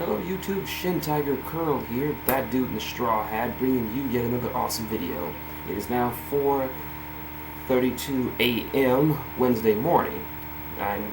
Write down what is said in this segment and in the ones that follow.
Hello YouTube, shintigercurl here, that dude in the straw hat, bringing you yet another awesome video. It is now 4:32 a.m. Wednesday morning, and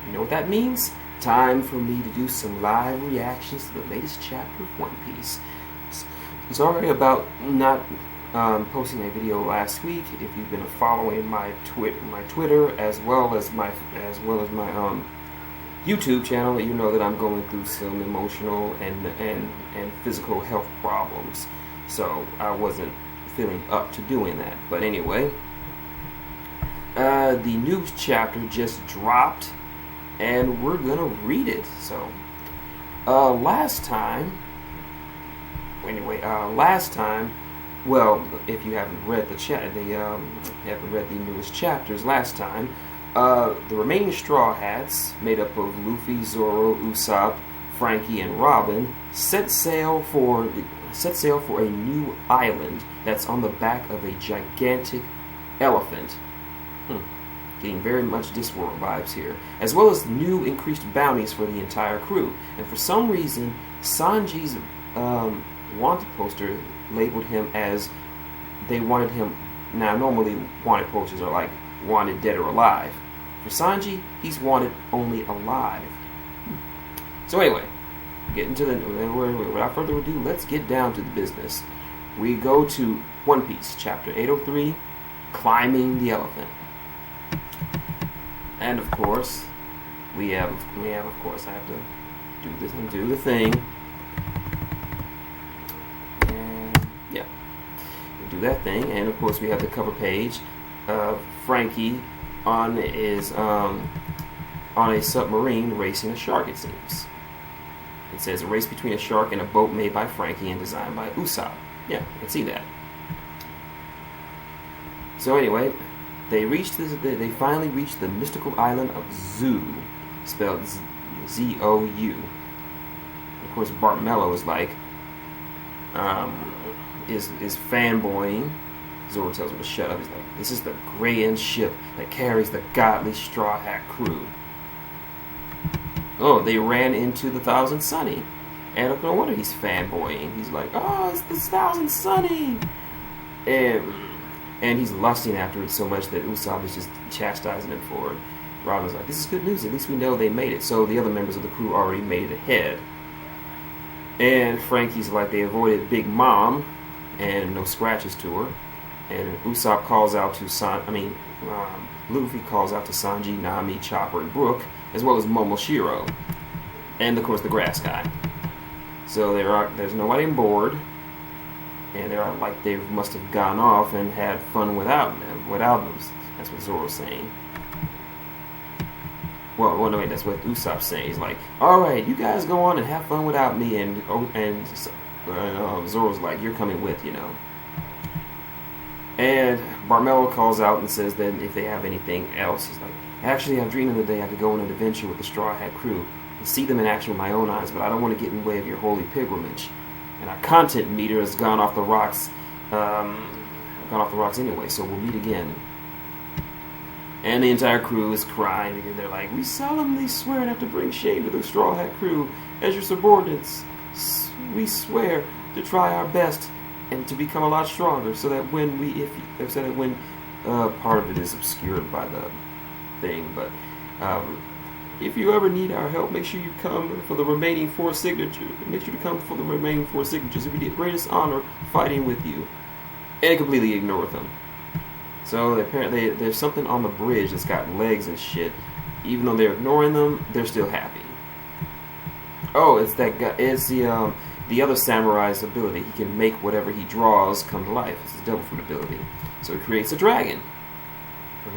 you know what that means? Time for me to do some live reactions to the latest chapter of One Piece. Sorry about not posting a video last week. If you've been following my Twitter as well as my YouTube channel, you know that I'm going through some emotional and physical health problems, so I wasn't feeling up to doing that. But anyway, the new chapter just dropped, and we're gonna read it. So, last time, well, if you haven't read haven't read the newest chapters last time. The remaining Straw Hats, made up of Luffy, Zoro, Usopp, Frankie, and Robin, set sail for a new island that's on the back of a gigantic elephant. Getting very much Discworld vibes here, as well as new increased bounties for the entire crew. And for some reason, Sanji's wanted poster labeled him as they wanted him. Now, normally wanted posters are like wanted dead or alive. For Sanji, he's wanted only alive. So anyway, without further ado, let's get down to the business. We go to One Piece, chapter 803, Climbing the Elephant. And of course, I have to do this and do the thing. And yeah, we do that thing, and of course we have the cover page of Frankie on a submarine racing a shark, it seems. It says a race between a shark and a boat made by Frankie and designed by Usopp. Yeah, I can see that. So anyway, they finally reached the mystical island of Zou, spelled Z-O-U. Of course, Bartmello is like is fanboying. Zoro tells him to shut up. He's like, this is the Grey ship that carries the godly Straw Hat crew. Oh, they ran into the Thousand Sunny. And no wonder he's fanboying. He's like, oh, it's the Thousand Sunny. And he's lusting after it so much that Usopp is just chastising him for it. Robin's like, this is good news. At least we know they made it. So the other members of the crew already made it ahead. And Frankie's like, they avoided Big Mom and no scratches to her. And Usopp calls out to Luffy calls out to Sanji, Nami, Chopper, and Brook, as well as Momoshiro, and of course the grass guy. So there's nobody on board, and they must have gone off and had fun without them. That's what Zoro's saying. Well, no, wait, that's what Usopp's saying. He's like, all right, you guys go on and have fun without me, and Zoro's like, you're coming with, you know. And Bartmello calls out and says that if they have anything else, he's like, actually, I've dreamed of the day I could go on an adventure with the Straw Hat crew and see them in action with my own eyes, but I don't want to get in the way of your holy pilgrimage. And our content meter has gone off the rocks, anyway, so we'll meet again. And the entire crew is crying, and they're like, we solemnly swear not to bring shame to the Straw Hat crew. As your subordinates, we swear to try our best and to become a lot stronger, so that part of it is obscured by the thing, but if you ever need our help, make sure you come for the remaining 4 signatures. Make sure to come for the remaining 4 signatures. It would be the greatest honor fighting with you. And completely ignore them. So apparently there's something on the bridge that's got legs and shit. Even though they're ignoring them, they're still happy. Oh, it's that guy. It's the other samurai's ability. He can make whatever he draws come to life. It's his devil fruit ability. So he creates a dragon. A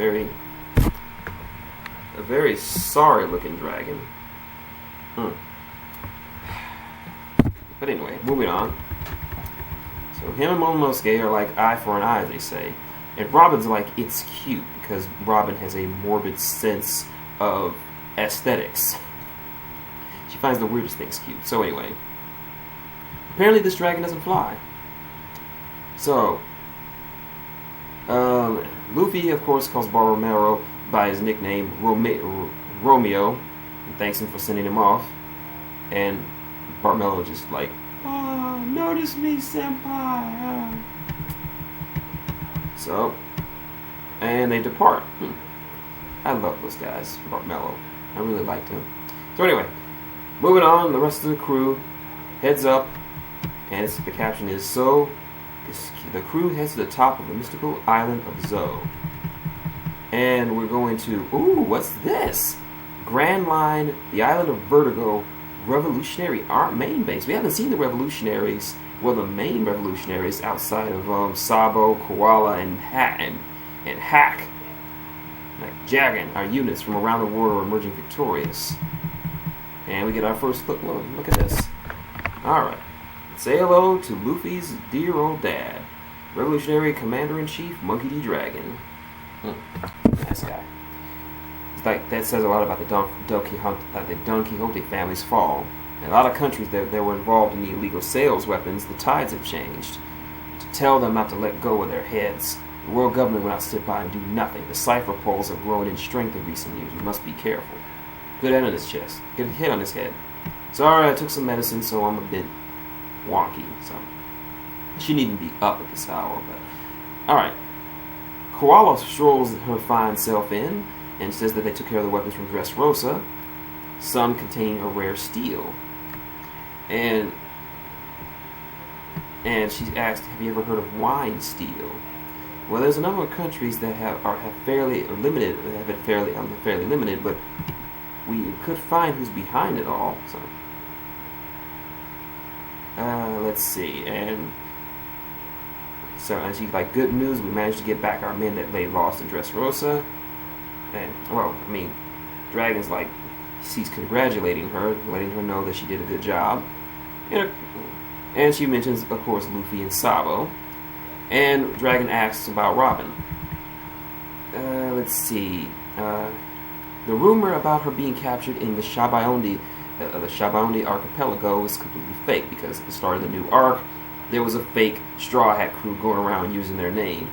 very sorry looking dragon. But anyway, moving on. So him and Momonosuke are like eye for an eye, they say. And Robin's like, it's cute, because Robin has a morbid sense of aesthetics. She finds the weirdest things cute. So anyway, apparently this dragon doesn't fly. So, Luffy, of course, calls Bartmello by his nickname Romeo, and thanks him for sending him off. And Barmello just like, oh, notice me, senpai. So, and they depart. I love those guys, Barmello. I really liked him. So anyway, moving on, the rest of the crew heads up, and the caption is, so the crew heads to the top of the mystical island of Zo. And we're going to, ooh, what's this? Grand Line, the island of Vertigo, Revolutionary main base. We haven't seen the revolutionaries, well, the main revolutionaries outside of Sabo, Koala, and Hack. Like Jagan, our units from around the world are emerging victorious. And we get our first look. Look at this. Alright. Say hello to Luffy's dear old dad, Revolutionary Commander-in-Chief Monkey D. Dragon. Nice guy. It's like, that says a lot about the Don Quixote family's fall. In a lot of countries that were involved in the illegal sales weapons, the tides have changed. To tell them not to let go of their heads, the world government will not sit by and do nothing. The cipher poles have grown in strength in recent years. We must be careful. Good head on his chest. Good hit on his head. Sorry, I took some medicine, so I'm a bit wonky. So she needn't be up at this hour, but alright. Koala strolls her fine self in and says that they took care of the weapons from Dressrosa, some containing a rare steel. And she asked, have you ever heard of wine steel? Well, there's a number of countries that have fairly limited, fairly limited, but we could find who's behind it all. So, let's see, and she's like, good news, we managed to get back our men that lay lost in Dressrosa. And well, I mean, Dragon's like, he's congratulating her, letting her know that she did a good job, and she mentions, of course, Luffy and Sabo. And Dragon asks about Robin. Let's see. The rumor about her being captured in the Shabaondi archipelago is completely fake, because at the start of the new arc, there was a fake Straw Hat crew going around using their name,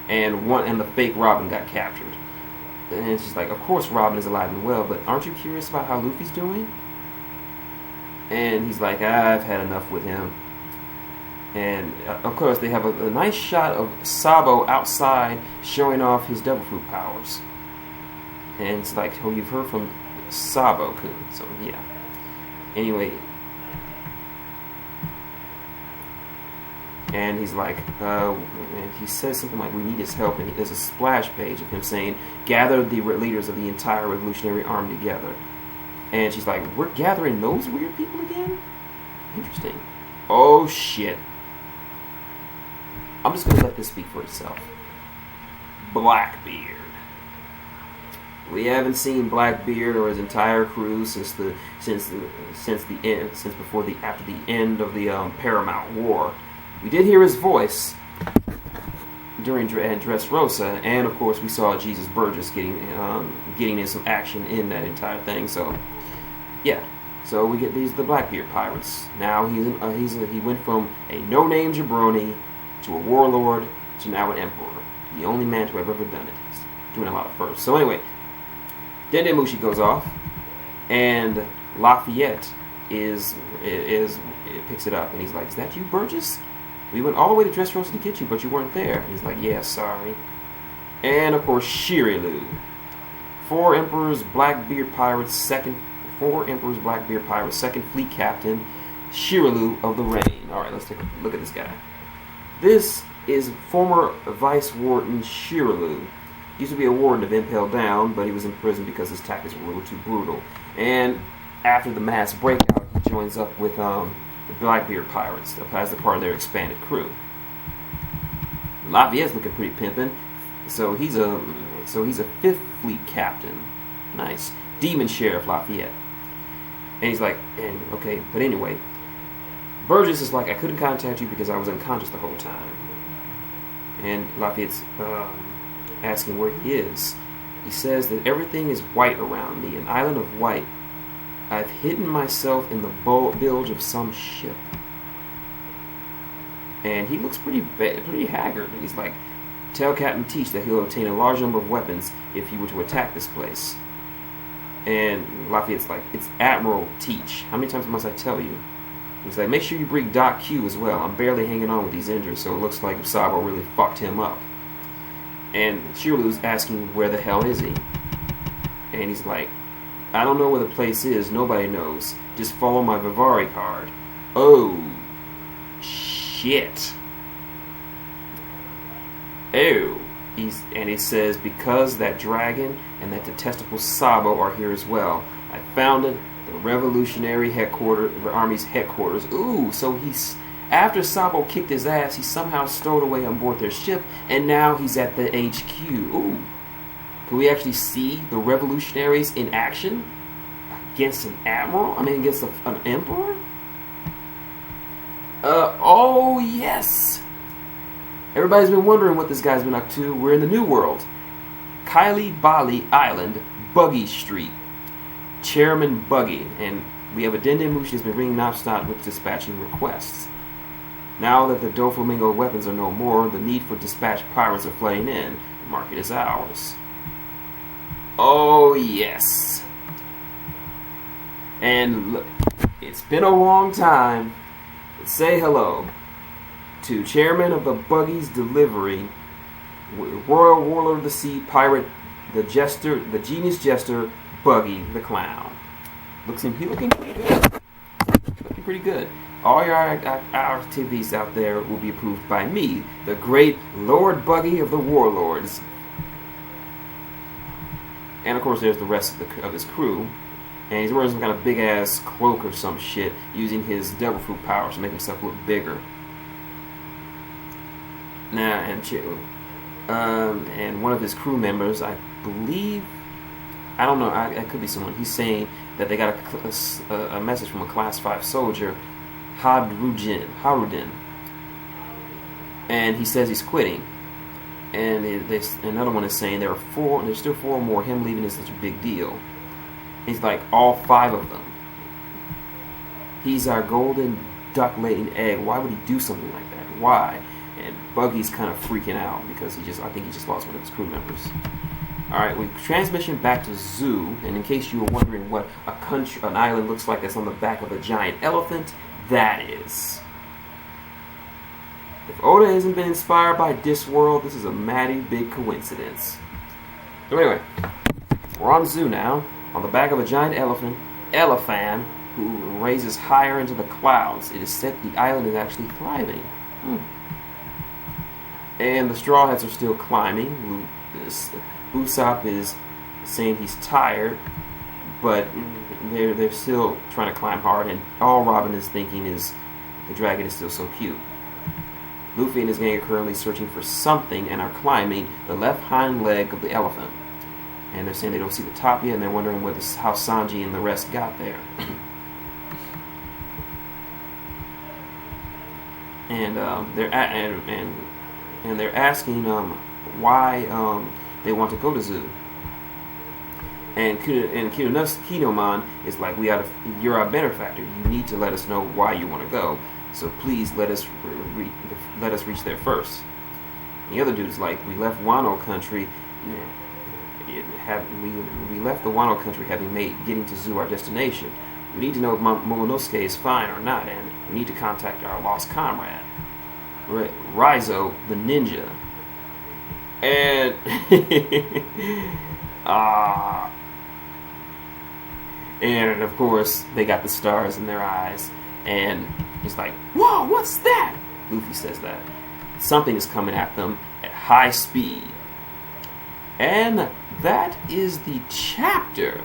and the fake Robin got captured. And she's like, of course Robin is alive and well, but aren't you curious about how Luffy's doing? And he's like, I've had enough with him. And, of course, they have a nice shot of Sabo outside showing off his devil fruit powers. And it's like, oh, you've heard from Sabo-kun. So, yeah. Anyway. And he's like, and he says something like, we need his help. And there's a splash page of him saying, gather the leaders of the entire Revolutionary Army together. And she's like, we're gathering those weird people again? Interesting. Oh, shit. I'm just going to let this speak for itself. Blackbeard. We haven't seen Blackbeard or his entire crew after the end of the Paramount War. We did hear his voice during Dressrosa, and of course we saw Jesus Burgess getting in some action in that entire thing. So, yeah. So we get the Blackbeard pirates. Now he went from a no-name jabroni to a warlord to now an emperor. The only man to have ever done it. He's doing a lot of firsts. So anyway, Dendemushi goes off, and Lafayette picks it up, and he's like, is that you, Burgess? We went all the way to Dressrosa to get you, but you weren't there. And he's like, yeah, sorry. And of course, Shiryu. Four Emperor's Blackbeard Pirates, second fleet captain, Shiryu of the Rain. Alright, let's take a look at this guy. This is former Vice Warden Shiryu. Used to be a warden of Impel Down, but he was in prison because his tactics were a little too brutal. And after the mass breakout, he joins up with the Blackbeard Pirates as a part of their expanded crew. Lafayette's looking pretty pimpin', so he's a fifth fleet captain. Nice. Demon Sheriff Lafayette. And he's like, okay, but anyway, Burgess is like, I couldn't contact you because I was unconscious the whole time. And Lafayette's asking where he is. He says that everything is white around me, an island of white. I've hidden myself in the bilge of some ship. And he looks pretty haggard. And he's like, tell Captain Teach that he'll obtain a large number of weapons if he were to attack this place. And Lafayette's like, it's Admiral Teach. How many times must I tell you? He's like, make sure you bring Doc Q as well. I'm barely hanging on with these injuries, so it looks like Sabo really fucked him up. And Shirley's asking, where the hell is he? And he's like, I don't know where the place is. Nobody knows. Just follow my Vivari card. Oh, shit. Oh. And he says, because that dragon and that detestable Sabo are here as well. I founded the Revolutionary Army's headquarters. Ooh, so he's... After Sabo kicked his ass, he somehow stowed away on board their ship, and now he's at the HQ. Ooh. Can we actually see the revolutionaries in action? Against an admiral? I mean, against an emperor? Oh, yes! Everybody's been wondering what this guy's been up to. We're in the New World. Kylie Bali Island, Buggy Street. Chairman Buggy. And we have a Dendin who's been ringing nonstop with dispatching requests. Now that the Doflamingo weapons are no more, the need for dispatch pirates are flooding in. The market is ours. Oh, yes. And look, it's been a long time. Let's say hello to Chairman of the Buggy's Delivery, Royal Warlord of the Sea, Pirate, the Jester, the Genius Jester, Buggy the Clown. He looking pretty good. Looking pretty good. All your activities out there will be approved by me, the great Lord Buggy of the Warlords. And of course there's the rest of his crew. And he's wearing some kind of big-ass cloak or some shit, using his devil fruit powers to make himself look bigger. Now, and one of his crew members, I believe, I don't know, it could be someone, he's saying that they got a message from a Class 5 soldier, Harudin. And he says he's quitting. And another one is saying there's still 4 more, him leaving is such a big deal. He's like, all 5 of them. He's our golden duck-laying egg. Why would he do something like that? Why? And Buggy's kind of freaking out because I think he just lost one of his crew members. Alright, we transmission back to Zoo, and in case you were wondering what an island looks like that's on the back of a giant elephant, that is. If Oda hasn't been inspired by Discworld, this is a mighty big coincidence. So anyway, we're on Zoo now. On the back of a giant elephant, who raises higher into the clouds. It is said the island is actually thriving. And the Straw Hats are still climbing. Usopp is saying he's tired, but they're still trying to climb hard, and all Robin is thinking is the dragon is still so cute. Luffy and his gang are currently searching for something and are climbing the left hind leg of the elephant. And they're saying they don't see the top yet, and they're wondering how Sanji and the rest got there. And they're asking why they want to go to Zoo. And Kinemon is like, you're our benefactor. You need to let us know why you want to go. So please let us reach there first. And the other dude's like, we left Wano country. We left the Wano country having made getting to Zoo our destination. We need to know if Momonosuke is fine or not, and we need to contact our lost comrade, Raizo the ninja. And and of course they got the stars in their eyes, and he's like, "Whoa, what's that?" Luffy says that something is coming at them at high speed. And that is the chapter.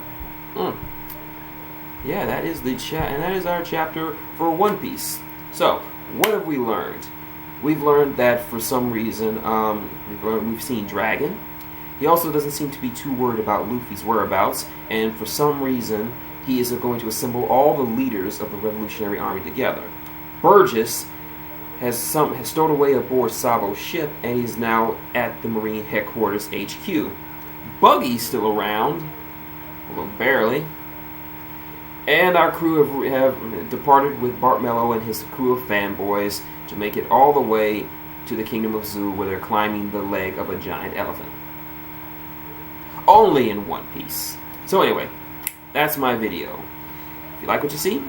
Yeah, that is and that is our chapter for One Piece. So, what have we learned? We've learned that for some reason, we've seen Dragon. He also doesn't seem to be too worried about Luffy's whereabouts, and for some reason, he is going to assemble all the leaders of the Revolutionary Army together. Burgess has stowed away aboard Sabo's ship, and he's now at the Marine Headquarters HQ. Buggy's still around, although barely. And our crew have departed with Bart Mello and his crew of fanboys to make it all the way to the Kingdom of Zoo, where they're climbing the leg of a giant elephant. Only in One Piece. So anyway, that's my video. If you like what you see,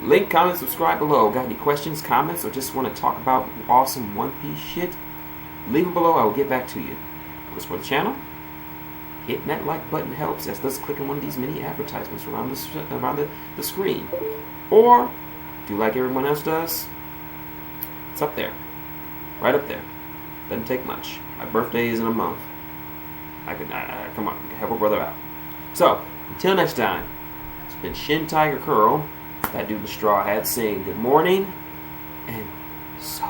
Link, comment, subscribe below. Got any questions, comments, or just want to talk about awesome One Piece shit? Leave it below. I will get back to you. What's for the channel? Hitting that like button helps, as does clicking one of these mini advertisements around the screen. Or, do like everyone else does. It's up there. Right up there. Doesn't take much. My birthday is in a month. Come on, help a brother out. So, until next time, it's been Shintigercurl, that dude with the straw hat, saying good morning and so